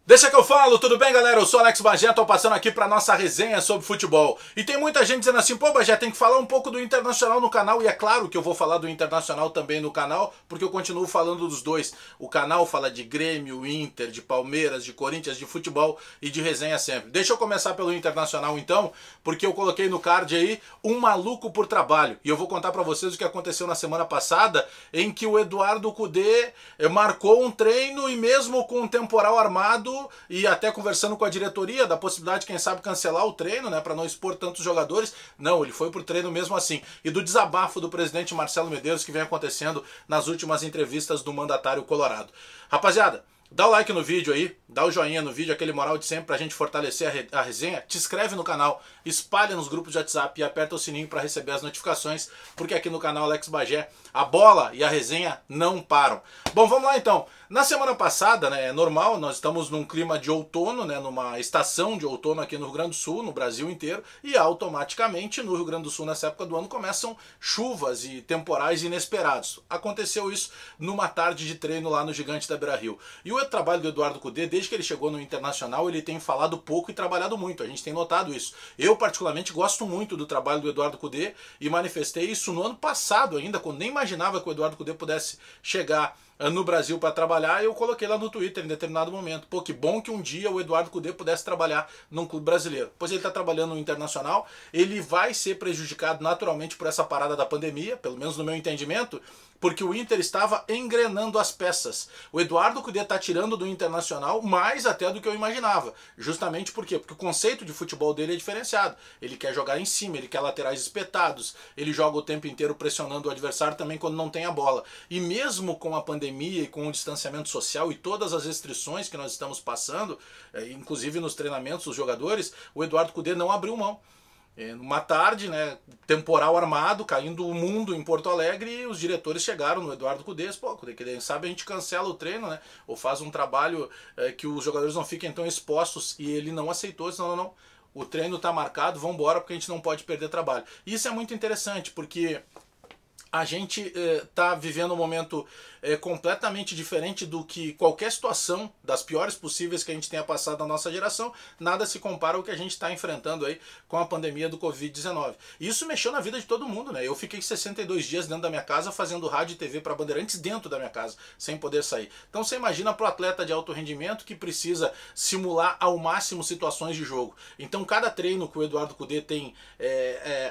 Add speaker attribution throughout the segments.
Speaker 1: Deixa que eu falo, tudo bem, galera? Eu sou Alex Bagé, tô passando aqui pra nossa resenha sobre futebol. E tem muita gente dizendo assim, pô, Bagé, tem que falar um pouco do Internacional no canal. E é claro que eu vou falar do Internacional também no canal, porque eu continuo falando dos dois. O canal fala de Grêmio, Inter, de Palmeiras, de Corinthians, de futebol e de resenha sempre. Deixa eu começar pelo Internacional então, porque eu coloquei no card aí um maluco por trabalho. E eu vou contar pra vocês o que aconteceu na semana passada, em que o Eduardo Cudê marcou um treino e mesmo com um temporal armado, e até conversando com a diretoria da possibilidade, quem sabe, cancelar o treino, né, para não expor tantos jogadores. Não, ele foi pro treino mesmo assim. E do desabafo do presidente Marcelo Medeiros que vem acontecendo nas últimas entrevistas do mandatário colorado. Rapaziada, dá o like no vídeo aí, dá o joinha no vídeo, aquele moral de sempre pra gente fortalecer a resenha, te inscreve no canal, espalha nos grupos de WhatsApp e aperta o sininho para receber as notificações, porque aqui no canal Alex Bagé a bola e a resenha não param. Bom, vamos lá então. Na semana passada, né, é normal, nós estamos num clima de outono, né, numa estação de outono aqui no Rio Grande do Sul, no Brasil inteiro, e automaticamente no Rio Grande do Sul nessa época do ano começam chuvas e temporais inesperados. Aconteceu isso numa tarde de treino lá no Gigante da Beira-Rio. E o trabalho do Eduardo Cudê, desde que ele chegou no Internacional, ele tem falado pouco e trabalhado muito, a gente tem notado isso. Eu particularmente gosto muito do trabalho do Eduardo Cudê e manifestei isso no ano passado ainda, quando nem imaginava que o Eduardo Cudê pudesse chegar no Brasil para trabalhar. Eu coloquei lá no Twitter em determinado momento, pô, que bom que um dia o Eduardo Cudê pudesse trabalhar num clube brasileiro. Pois ele está trabalhando no Internacional, ele vai ser prejudicado naturalmente por essa parada da pandemia, pelo menos no meu entendimento, porque o Inter estava engrenando as peças. O Eduardo Cudê está tirando do Internacional mais até do que eu imaginava. Justamente por quê? Porque o conceito de futebol dele é diferenciado. Ele quer jogar em cima, ele quer laterais espetados, ele joga o tempo inteiro pressionando o adversário também quando não tem a bola. E mesmo com a pandemia e com o distanciamento social e todas as restrições que nós estamos passando, inclusive nos treinamentos dos jogadores, o Eduardo Cudê não abriu mão. Numa tarde, né, temporal armado, caindo o mundo em Porto Alegre, e os diretores chegaram no Eduardo Cudê, pô, quem sabe a gente cancela o treino, né, ou faz um trabalho que os jogadores não fiquem tão expostos, e ele não aceitou, disse, não, o treino está marcado, vamos embora porque a gente não pode perder trabalho. E isso é muito interessante, porque a gente está vivendo um momento completamente diferente do que qualquer situação, das piores possíveis que a gente tenha passado na nossa geração, nada se compara ao que a gente está enfrentando aí com a pandemia do Covid-19. E isso mexeu na vida de todo mundo, né? Eu fiquei 62 dias dentro da minha casa fazendo rádio e TV para Bandeirantes dentro da minha casa, sem poder sair. Então você imagina para o atleta de alto rendimento que precisa simular ao máximo situações de jogo. Então cada treino que o Eduardo Cudê tem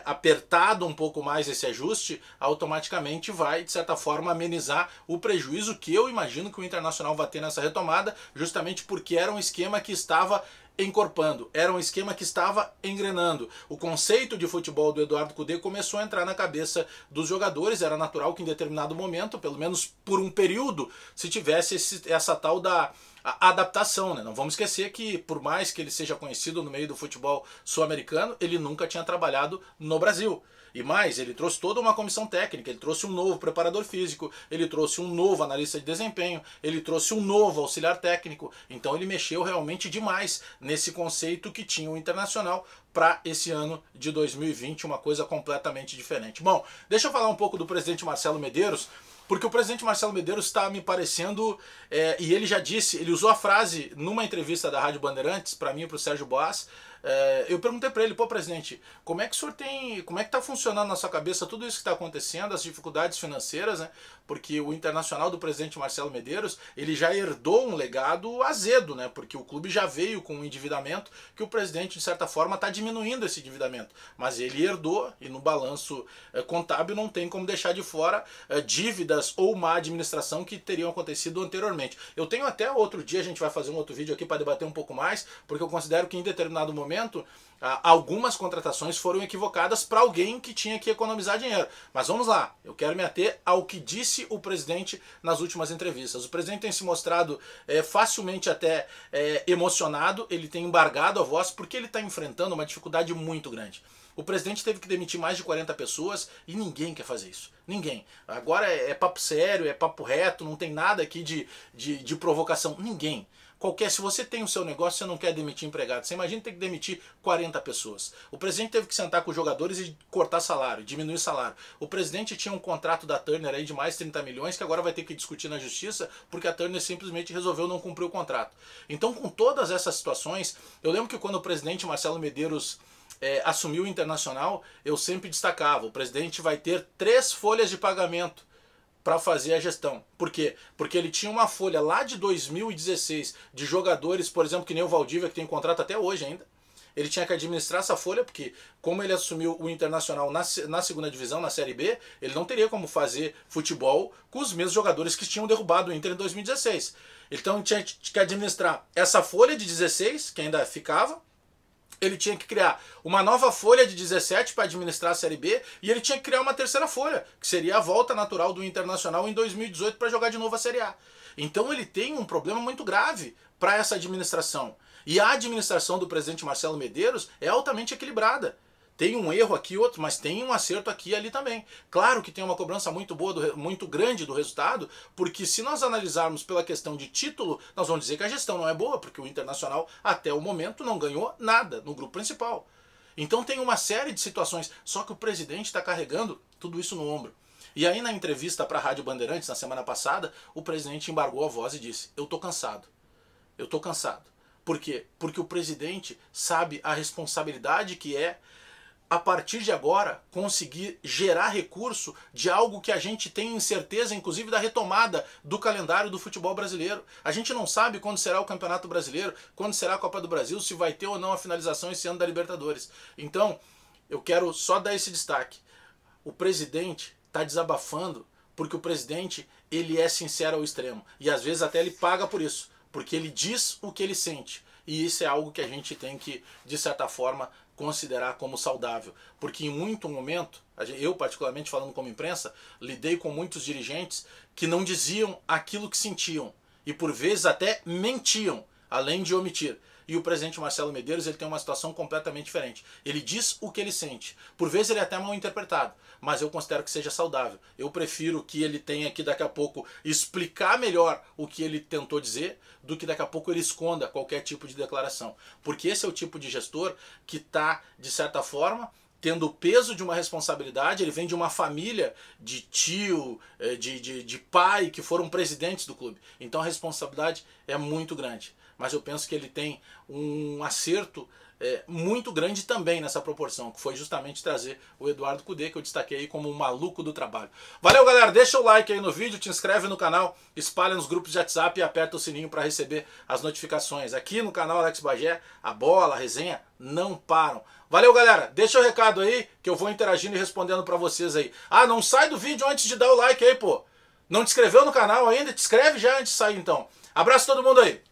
Speaker 1: apertado um pouco mais esse ajuste, automaticamente vai, de certa forma, amenizar o prejuízo que eu imagino que o Internacional vai ter nessa retomada, justamente porque era um esquema que estava encorpando, era um esquema que estava engrenando. O conceito de futebol do Eduardo Cudê começou a entrar na cabeça dos jogadores, era natural que em determinado momento, pelo menos por um período, se tivesse essa tal da adaptação, né? Não vamos esquecer que, por mais que ele seja conhecido no meio do futebol sul-americano, ele nunca tinha trabalhado no Brasil. E mais, ele trouxe toda uma comissão técnica, ele trouxe um novo preparador físico, ele trouxe um novo analista de desempenho, ele trouxe um novo auxiliar técnico. Então ele mexeu realmente demais nesse conceito que tinha o Internacional para esse ano de 2020, uma coisa completamente diferente. Bom, deixa eu falar um pouco do presidente Marcelo Medeiros, porque o presidente Marcelo Medeiros está me parecendo, e ele já disse, ele usou a frase numa entrevista da Rádio Bandeirantes, para mim e para o Sérgio Boas. Eu perguntei para ele, pô, presidente, como é que o senhor como é que está funcionando na sua cabeça tudo isso que está acontecendo, as dificuldades financeiras, né? Porque o Internacional do presidente Marcelo Medeiros, ele já herdou um legado azedo, né? Porque o clube já veio com um endividamento que o presidente, de certa forma, está diminuindo esse endividamento. Mas ele herdou, e no balanço contábil não tem como deixar de fora dívidas ou má administração que teriam acontecido anteriormente. Eu tenho até outro dia, a gente vai fazer um outro vídeo aqui para debater um pouco mais, porque eu considero que em determinado momento algumas contratações foram equivocadas para alguém que tinha que economizar dinheiro. Mas vamos lá, eu quero me ater ao que disse o presidente nas últimas entrevistas. O presidente tem se mostrado facilmente até emocionado, ele tem embargado a voz porque ele está enfrentando uma dificuldade muito grande. O presidente teve que demitir mais de 40 pessoas e ninguém quer fazer isso. Ninguém. Agora é papo sério, é papo reto, não tem nada aqui de provocação. Ninguém. Se você tem o seu negócio, você não quer demitir empregado. Você imagina ter que demitir 40 pessoas. O presidente teve que sentar com os jogadores e cortar salário, diminuir salário. O presidente tinha um contrato da Turner aí de mais 30 milhões que agora vai ter que discutir na justiça porque a Turner simplesmente resolveu não cumprir o contrato. Então, com todas essas situações, eu lembro que quando o presidente Marcelo Medeiros assumiu o Internacional, eu sempre destacava, o presidente vai ter 3 folhas de pagamento para fazer a gestão. Por quê? Porque ele tinha uma folha lá de 2016 de jogadores, por exemplo, que nem o Valdívia, que tem contrato até hoje ainda. Ele tinha que administrar essa folha, porque como ele assumiu o Internacional na segunda divisão, na Série B, ele não teria como fazer futebol com os mesmos jogadores que tinham derrubado o Inter em 2016. Então ele tinha que administrar essa folha de 16, que ainda ficava. Ele tinha que criar uma nova folha de 17 para administrar a Série B e ele tinha que criar uma terceira folha, que seria a volta natural do Internacional em 2018 para jogar de novo a Série A. Então ele tem um problema muito grave para essa administração. E a administração do presidente Marcelo Medeiros é altamente equilibrada. Tem um erro aqui, outro, mas tem um acerto aqui e ali também. Claro que tem uma cobrança muito boa, muito grande do resultado, porque se nós analisarmos pela questão de título, nós vamos dizer que a gestão não é boa, porque o Internacional até o momento não ganhou nada no grupo principal. Então tem uma série de situações, só que o presidente está carregando tudo isso no ombro. E aí na entrevista para a Rádio Bandeirantes, na semana passada, o presidente embargou a voz e disse: eu estou cansado. Eu estou cansado. Por quê? Porque o presidente sabe a responsabilidade que é, a partir de agora, conseguir gerar recurso de algo que a gente tem incerteza, inclusive da retomada do calendário do futebol brasileiro. A gente não sabe quando será o Campeonato Brasileiro, quando será a Copa do Brasil, se vai ter ou não a finalização esse ano da Libertadores. Então, eu quero só dar esse destaque. O presidente está desabafando porque o presidente ele é sincero ao extremo. E às vezes até ele paga por isso, porque ele diz o que ele sente. E isso é algo que a gente tem que, de certa forma, considerar como saudável. Porque em muito momento, eu particularmente falando como imprensa, lidei com muitos dirigentes que não diziam aquilo que sentiam. E por vezes até mentiam, além de omitir. E o presidente Marcelo Medeiros ele tem uma situação completamente diferente. Ele diz o que ele sente. Por vezes ele é até mal interpretado, mas eu considero que seja saudável. Eu prefiro que ele tenha que daqui a pouco explicar melhor o que ele tentou dizer, do que daqui a pouco ele esconda qualquer tipo de declaração. Porque esse é o tipo de gestor que está, de certa forma, tendo o peso de uma responsabilidade. Ele vem de uma família de tio, de pai, que foram presidentes do clube. Então a responsabilidade é muito grande. Mas eu penso que ele tem um acerto muito grande também nessa proporção, que foi justamente trazer o Eduardo Cudê, que eu destaquei aí como um maluco do trabalho. Valeu, galera! Deixa o like aí no vídeo, te inscreve no canal, espalha nos grupos de WhatsApp e aperta o sininho para receber as notificações. Aqui no canal Alex Bagé, a bola, a resenha não param. Valeu, galera! Deixa o recado aí, que eu vou interagindo e respondendo para vocês aí. Ah, não sai do vídeo antes de dar o like aí, pô! Não te inscreveu no canal ainda? Te inscreve já antes de sair, então. Abraço todo mundo aí!